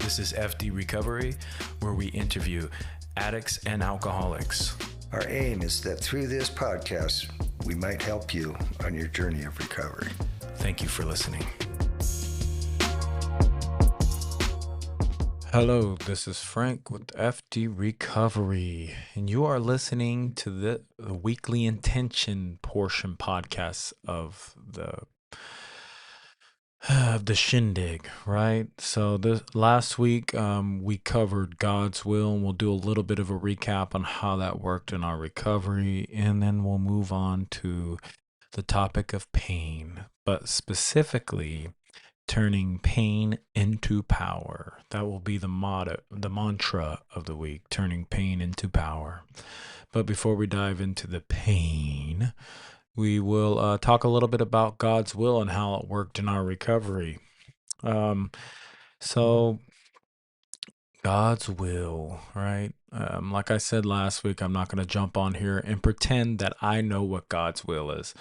This is F.D. Recovery, where we interview addicts and alcoholics. Our aim is that through this podcast, we might help you on your journey of recovery. Thank you for listening. Hello, this is Frank with F.D. Recovery, and you are listening to the weekly intention portion podcast of the shindig, right? So this last week, we covered God's will, and we'll do a little bit of a recap on how that worked in our recovery, and then we'll move on to the topic of pain, but specifically turning pain into power. That will be the motto, the mantra of the week, turning pain into power. But before we dive into the pain, we will talk a little bit about God's will and how it worked in our recovery. So God's will, right? Like I said last week, I'm not going to jump on here and pretend that I know what God's will is.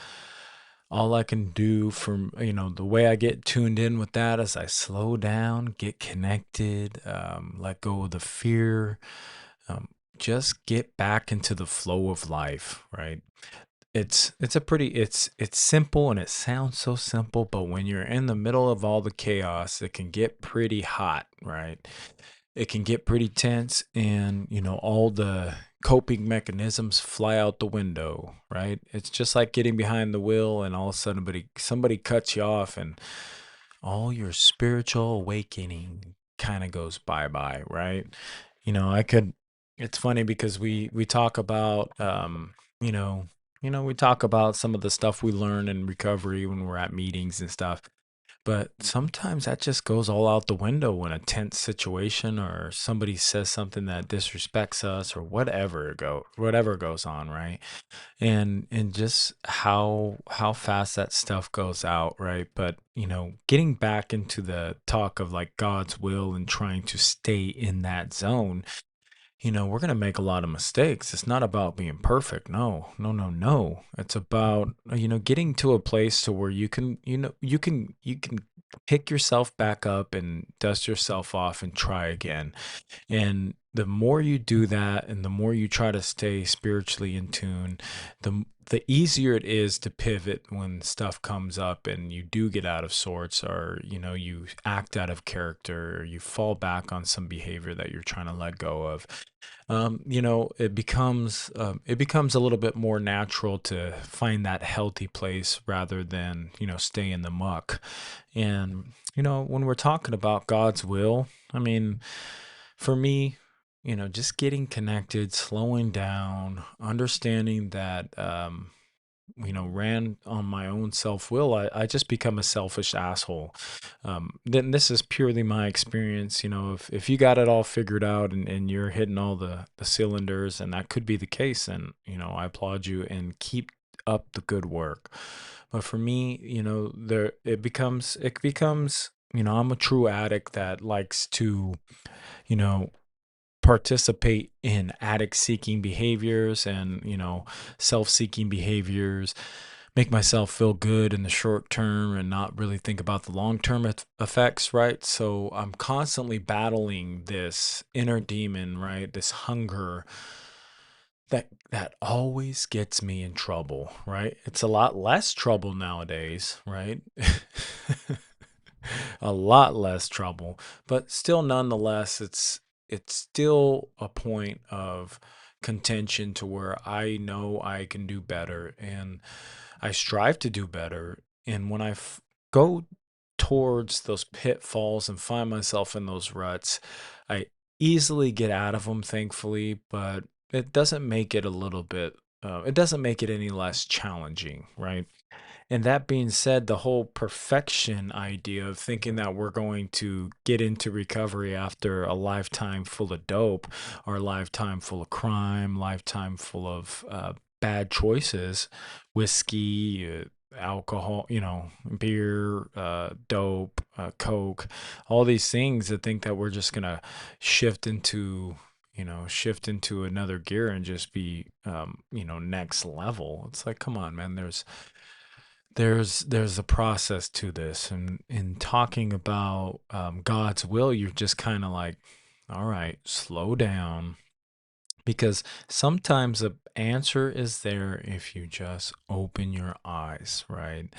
All I can do from, the way I get tuned in with that is I slow down, get connected, let go of the fear, just get back into the flow of life, right? It's simple and it sounds so simple, but when you're in the middle of all the chaos, it can get pretty hot, right? It can get pretty tense, and all the coping mechanisms fly out the window, right? It's just like getting behind the wheel and all of a sudden somebody cuts you off and all your spiritual awakening kind of goes bye-bye, right? It's funny because we talk about we talk about some of the stuff we learn in recovery when we're at meetings and stuff. But sometimes that just goes all out the window when a tense situation or somebody says something that disrespects us or whatever goes on, right? And just how fast that stuff goes out, right? But getting back into the talk of like God's will and trying to stay in that zone, we're going to make a lot of mistakes. It's not about being perfect. No, no, no, no. It's about, getting to a place to where you can pick yourself back up and dust yourself off and try again. And the more you do that and the more you try to stay spiritually in tune, the easier it is to pivot when stuff comes up and you do get out of sorts, or you act out of character, or you fall back on some behavior that you're trying to let go of. It becomes a little bit more natural to find that healthy place rather than stay in the muck. And when we're talking about God's will, I mean, for me, just getting connected, slowing down, understanding that, ran on my own self-will, I just become a selfish asshole. Then this is purely my experience. If you got it all figured out and you're hitting all the cylinders, and that could be the case, and, I applaud you and keep up the good work. But for me, it becomes, I'm a true addict that likes to, you know, participate in addict seeking behaviors and, self seeking behaviors, make myself feel good in the short term and not really think about the long term effects, right? So I'm constantly battling this inner demon, right? This hunger that always gets me in trouble, right? It's a lot less trouble nowadays, right? A lot less trouble, but still nonetheless it's still a point of contention to where I know I can do better and I strive to do better. And when go towards those pitfalls and find myself in those ruts, I easily get out of them, thankfully, but it doesn't make it it doesn't make it any less challenging, right? And that being said, the whole perfection idea of thinking that we're going to get into recovery after a lifetime full of dope, or a lifetime full of crime, lifetime full of bad choices, whiskey, alcohol, beer, dope, coke, all these things, that think that we're just going to shift into another gear and just be, next level. It's like, come on, man, there's a process to this, and in talking about God's will, you're just kind of like, all right, slow down, because sometimes the answer is there if you just open your eyes, right?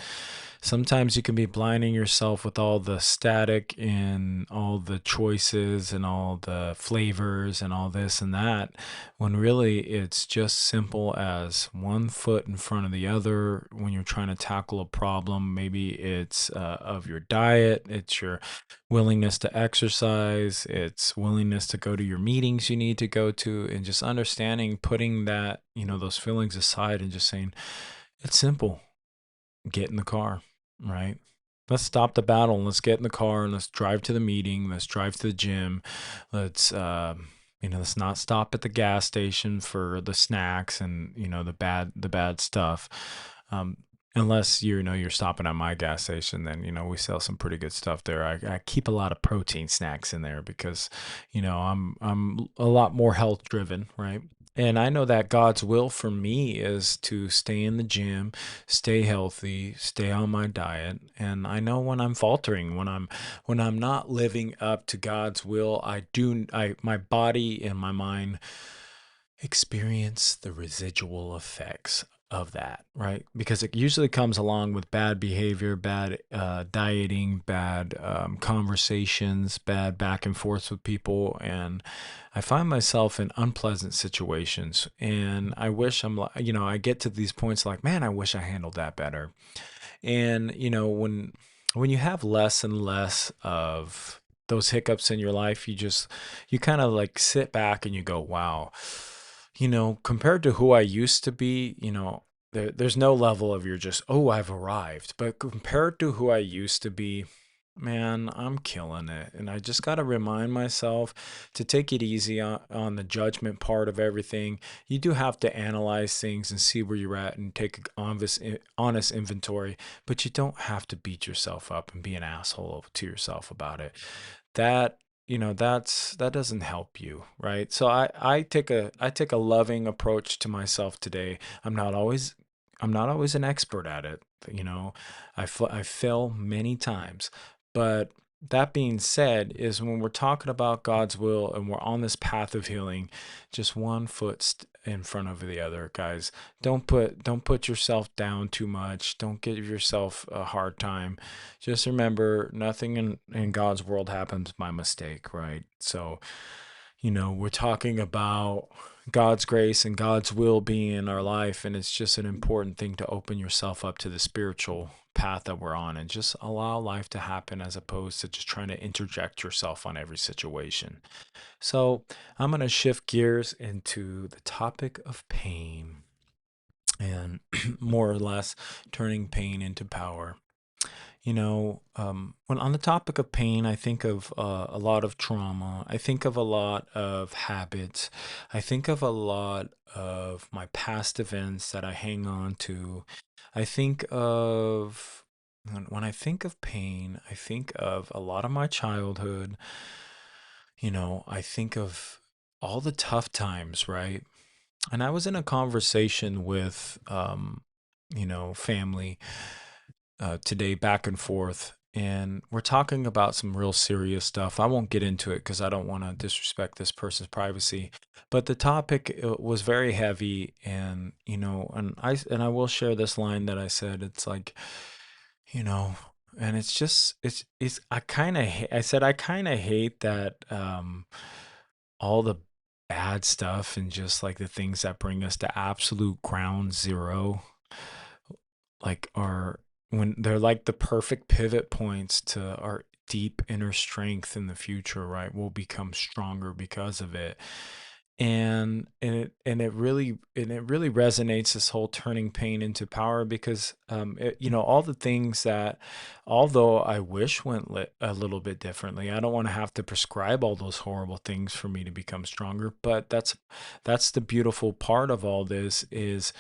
Sometimes you can be blinding yourself with all the static and all the choices and all the flavors and all this and that, when really it's just simple as one foot in front of the other when you're trying to tackle a problem. Maybe it's of your diet, it's your willingness to exercise, it's willingness to go to your meetings you need to go to, and just understanding, putting that, those feelings aside and just saying, it's simple. Get in the car, right? Let's stop the battle and let's get in the car and let's drive to the meeting. Let's drive to the gym. Let's not stop at the gas station for the snacks and the bad stuff. Um, Unless you're stopping at my gas station, then we sell some pretty good stuff there. I keep a lot of protein snacks in there because I'm a lot more health driven, right? And I know that God's will for me is to stay in the gym, stay healthy, stay on my diet. And I know when I'm faltering, when I'm not living up to God's will, my body and my mind experience the residual effects of that, right? Because it usually comes along with bad behavior, bad dieting, bad conversations, bad back and forth with people. And I find myself in unpleasant situations. And I wish I get to these points like, man, I wish I handled that better. And, when you have less and less of those hiccups in your life, you kind of like sit back and you go, wow, compared to who I used to be, there's no level of you're just, oh, I've arrived. But compared to who I used to be, man, I'm killing it. And I just got to remind myself to take it easy on the judgment part of everything. You do have to analyze things and see where you're at and take honest inventory, but you don't have to beat yourself up and be an asshole to yourself about it. That that doesn't help you, right? So I take a loving approach to myself today. I'm not always an expert at it, you know. I fail many times, but that being said, is when we're talking about God's will and we're on this path of healing, just one foot in front of the other, guys. Don't put yourself down too much. Don't give yourself a hard time. Just remember, nothing in God's world happens by mistake, right? So, we're talking about God's grace and God's will being in our life, and it's just an important thing to open yourself up to the spiritual path that we're on and just allow life to happen as opposed to just trying to interject yourself on every situation. So, I'm going to shift gears into the topic of pain and more or less turning pain into power. When on the topic of pain, I think of a lot of trauma. I think of a lot of habits. I think of a lot of my past events that I hang on to. I think of, when I think of pain, I think of a lot of my childhood. I think of all the tough times, right? And I was in a conversation with, family today, back and forth, and we're talking about some real serious stuff. I won't get into it because I don't want to disrespect this person's privacy, but the topic was very heavy, and and I will share this line that I said. It's like, you know, and it's just it's I said I kind of hate that all the bad stuff and just like the things that bring us to absolute ground zero, like, are when they're like the perfect pivot points to our deep inner strength in the future, right? We'll become stronger because of it. And it really resonates, this whole turning pain into power, because all the things that, although I wish went a little bit differently, I don't want to have to prescribe all those horrible things for me to become stronger. But that's the beautiful part of all this is,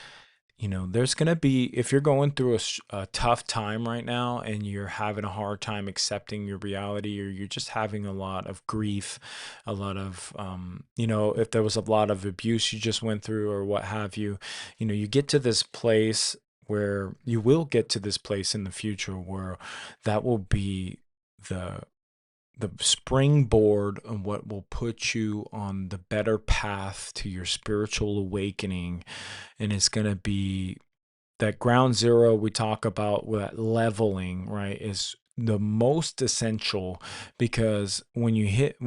there's going to be, if you're going through a tough time right now and you're having a hard time accepting your reality, or you're just having a lot of grief, a lot of, if there was a lot of abuse you just went through or what have you, you get to this place where you will get to this place in the future where that will be the the springboard and what will put you on the better path to your spiritual awakening. And it's going to be that ground zero we talk about, with that leveling, right, is the most essential, because when you hit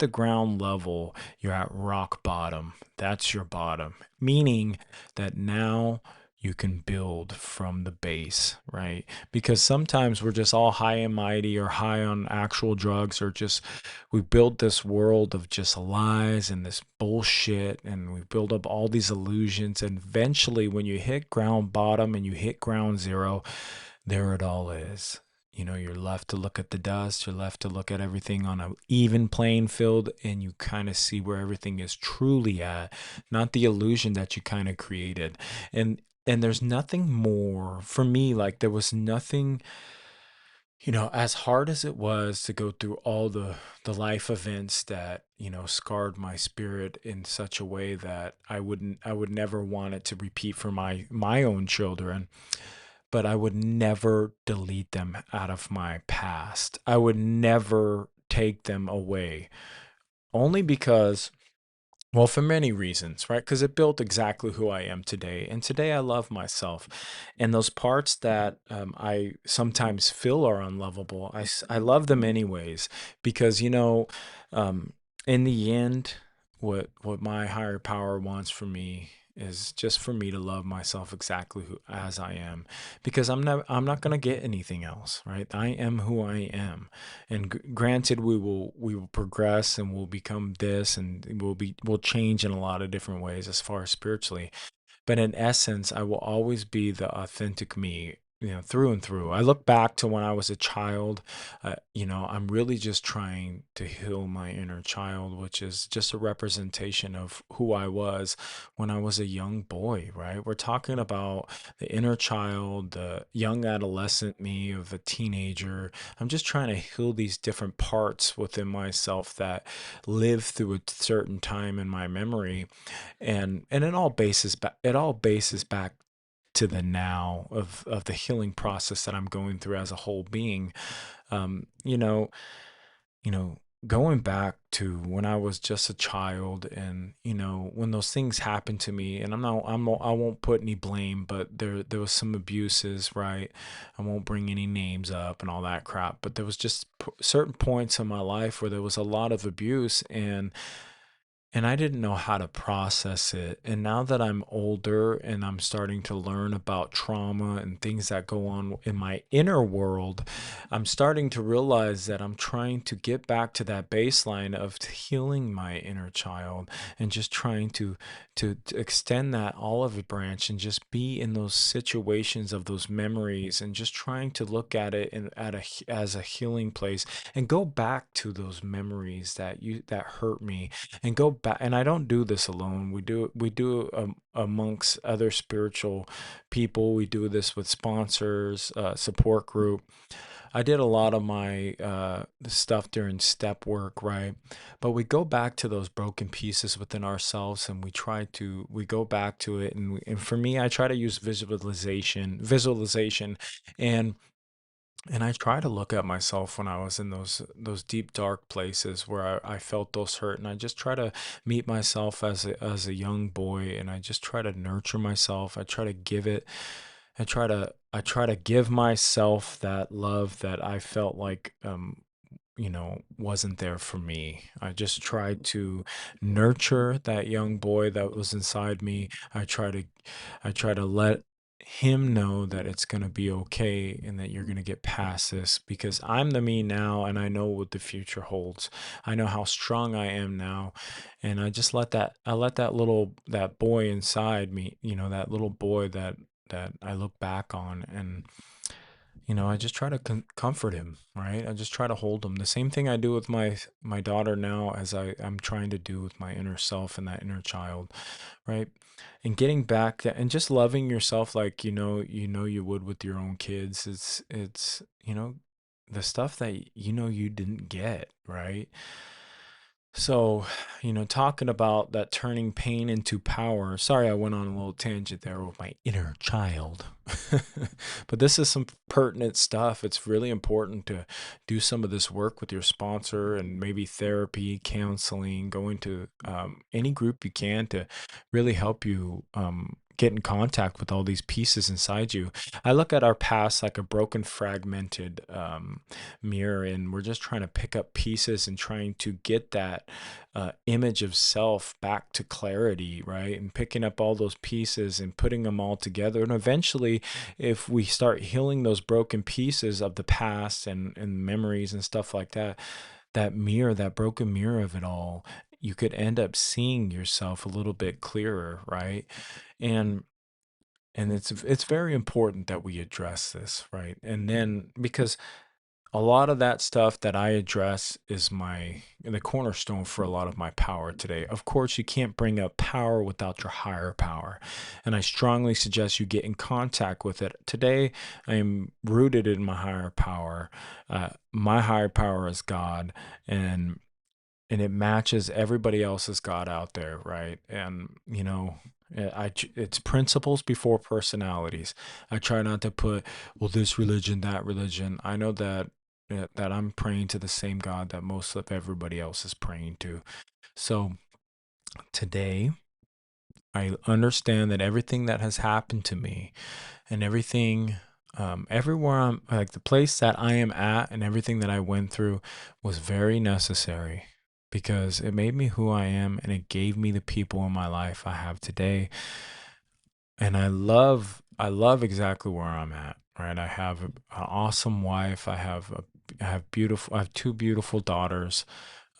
the ground level, you're at rock bottom. That's your bottom, meaning that now you can build from the base, right? Because sometimes we're just all high and mighty, or high on actual drugs, or just we build this world of just lies and this bullshit, and we build up all these illusions, and eventually when you hit ground bottom and you hit ground zero, there it all is. You're left to look at the dust, you're left to look at everything on an even playing field, and you kind of see where everything is truly at, not the illusion that you kind of created. And there's nothing more for me, like there was nothing, as hard as it was to go through all the life events that, scarred my spirit in such a way that I would never want it to repeat for my own children, but I would never delete them out of my past. I would never take them away, only because, well, for many reasons, right? Because it built exactly who I am today. And today I love myself. And those parts that I sometimes feel are unlovable, I love them anyways. Because, um, in the end, what my higher power wants for me is just for me to love myself exactly as I am, because I'm not going to get anything else, right? I am who I am. And granted, we will progress, and we'll become this, and we'll change in a lot of different ways as far as spiritually, but in essence, I will always be the authentic me, through and through. I look back to when I was a child. I'm really just trying to heal my inner child, which is just a representation of who I was when I was a young boy, right? We're talking about the inner child, the young adolescent me of a teenager. I'm just trying to heal these different parts within myself that live through a certain time in my memory, and it all bases back to the now of the healing process that I'm going through as a whole being. Um, you know, you know, Going back to when I was just a child, and when those things happened to me, and I won't put any blame, but there was some abuses, right? I won't bring any names up and all that crap, but there was just certain points in my life where there was a lot of abuse, and I didn't know how to process it. And now that I'm older and I'm starting to learn about trauma and things that go on in my inner world, I'm starting to realize that I'm trying to get back to that baseline of healing my inner child, and just trying to extend that olive branch and just be in those situations of those memories, and just trying to look at it as a healing place, and go back to those memories that hurt me, and go back. And I don't do this alone. We do amongst other spiritual people. We do this with sponsors, support group. I did a lot of my stuff during step work, right? But we go back to those broken pieces within ourselves, and we go back to it. And for me, I try to use visualization, and I try to look at myself when I was in those deep dark places where I felt those hurt, and I just try to meet myself as a young boy, and I just try to nurture myself. I try to give it. I try to give myself that love that I felt like wasn't there for me. I just tried to nurture that young boy that was inside me. I try to let him know that it's going to be okay, and that you're going to get past this, because I'm the me now, and I know what the future holds. I know how strong I am now, and I let that boy inside me, that little boy that I look back on, and I just try to comfort him, right? I just try to hold him. The same thing I do with my daughter now, as I'm trying to do with my inner self and that inner child, right? And getting back to, and just loving yourself like you would with your own kids. It's the stuff that you didn't get, right? So, talking about that turning pain into power. Sorry, I went on a little tangent there with my inner child. But this is some pertinent stuff. It's really important to do some of this work with your sponsor and maybe therapy, counseling, going to any group you can to really help you get in contact with all these pieces inside you. I look at our past like a broken, fragmented mirror, and we're just trying to pick up pieces and trying to get that image of self back to clarity, right? And picking up all those pieces and putting them all together. And eventually, if we start healing those broken pieces of the past and memories and stuff like that, that mirror, that broken mirror of it all, you could end up seeing yourself a little bit clearer, right? And it's very important that we address this, right? And then because a lot of that stuff that I address is the cornerstone for a lot of my power today. Of course, you can't bring up power without your higher power. And I strongly suggest you get in contact with it. Today, I am rooted in my higher power. My higher power is God, and it matches everybody else's God out there, right? And it's principles before personalities. I try not to put, well, this religion, that religion. I know that I'm praying to the same God that most of everybody else is praying to. So today, I understand that everything that has happened to me and everything, everywhere I'm, like the place that I am at and everything that I went through was very necessary because it made me who I am and it gave me the people in my life I have today. And I love exactly where I'm at, right? I have an awesome wife. I have two beautiful daughters.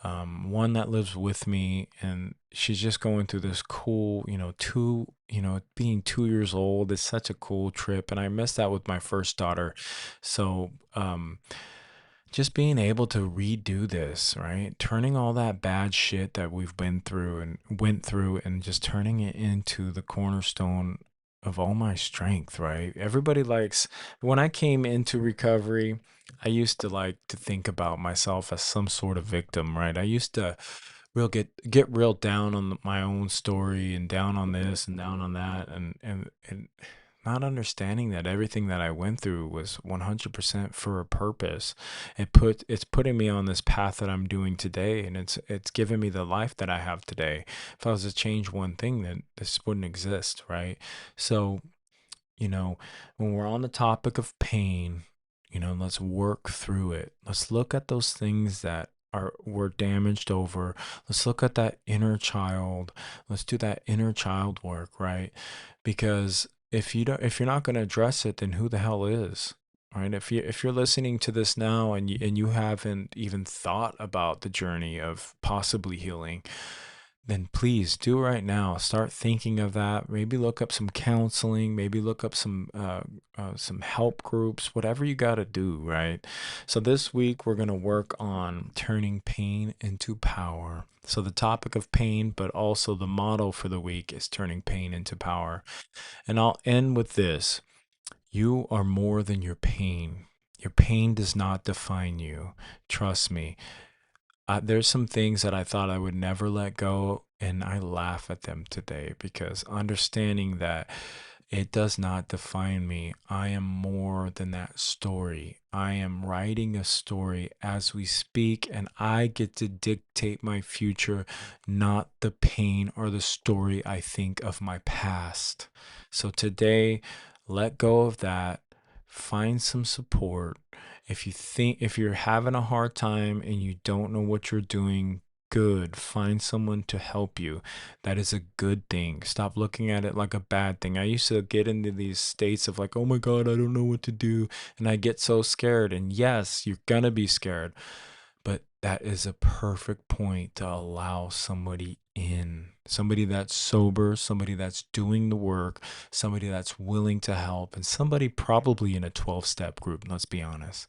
One that lives with me, and she's just going through this cool, being 2 years old is such a cool trip, and I missed that with my first daughter. So, just being able to redo this, right? Turning all that bad shit that we've been through and went through and just turning it into the cornerstone of all my strength, right? Everybody likes, when I came into recovery, I used to like to think about myself as some sort of victim, right? I used to get real down on my own story and down on this and down on that and not understanding that everything that I went through was 100% for a purpose. It's putting me on this path that I'm doing today, and it's given me the life that I have today. If I was to change one thing, then this wouldn't exist, right? So, you know, when we're on the topic of pain, let's work through it. Let's look at those things that were damaged over. Let's look at that inner child. Let's do that inner child work, right? Because if you're not going to address it, then who the hell is? Right? If you're listening to this now and you haven't even thought about the journey of possibly healing, then please do right now. Start thinking of that. Maybe look up some counseling. Maybe look up some help groups. Whatever you got to do, right? So this week we're gonna work on turning pain into power. So the topic of pain, but also the motto for the week is turning pain into power. And I'll end with this: you are more than your pain. Your pain does not define you. Trust me. There's some things that I thought I would never let go, and I laugh at them today because understanding that it does not define me. I am more than that story. I am writing a story as we speak, and I get to dictate my future, not the pain or the story I think of my past. So today, let go of that. Find some support. If you're having a hard time and you don't know what you're doing, good. Find someone to help you. That is a good thing. Stop looking at it like a bad thing. I used to get into these states of like, oh my God, I don't know what to do. And I get so scared. And yes, you're gonna be scared. But that is a perfect point to allow somebody in. Somebody that's sober, somebody that's doing the work, somebody that's willing to help, and somebody probably in a 12-step group, let's be honest.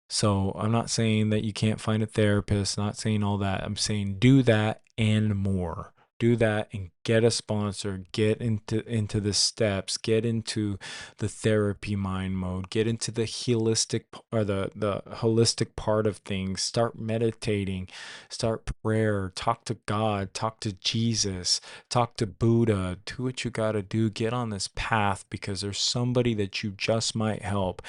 So I'm not saying that you can't find a therapist, not saying all that. I'm saying do that and more. do that and get a sponsor, get into the steps, get into the therapy mind mode, get into the the holistic part of things, start meditating, start prayer, talk to God, talk to Jesus, talk to Buddha, do what you got to do, get on this path, because there's somebody that you just might help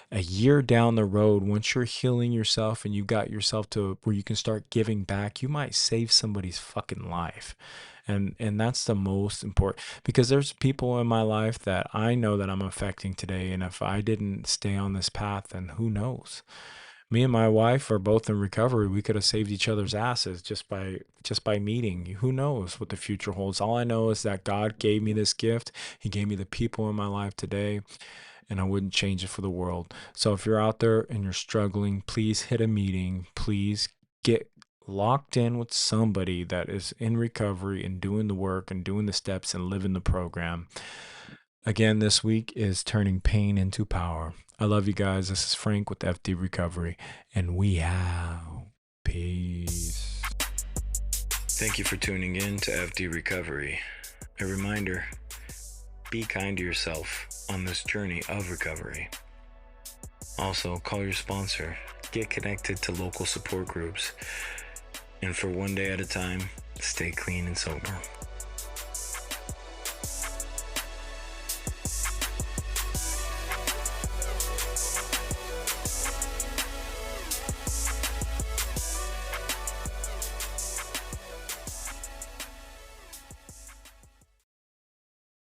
a year down the road. Once you're healing yourself and you got yourself to where you can start giving back, you might save somebody's fucking life. And that's the most important, because there's people in my life that I know that I'm affecting today, and if I didn't stay on this path, then who knows? Me and my wife are both in recovery. We could have saved each other's asses just by meeting. Who knows what the future holds? All I know is that God gave me this gift. He gave me the people in my life today, and I wouldn't change it for the world. So if you're out there and you're struggling, please hit a meeting. Please get locked in with somebody that is in recovery and doing the work and doing the steps and living the program. Again, this week is turning pain into power. I love you guys. This is Frank with F.D. Recovery, and we out. Peace. Thank you for tuning in to F.D. Recovery. A reminder, be kind to yourself on this journey of recovery. Also, call your sponsor. Get connected to local support groups. And for one day at a time, stay clean and sober.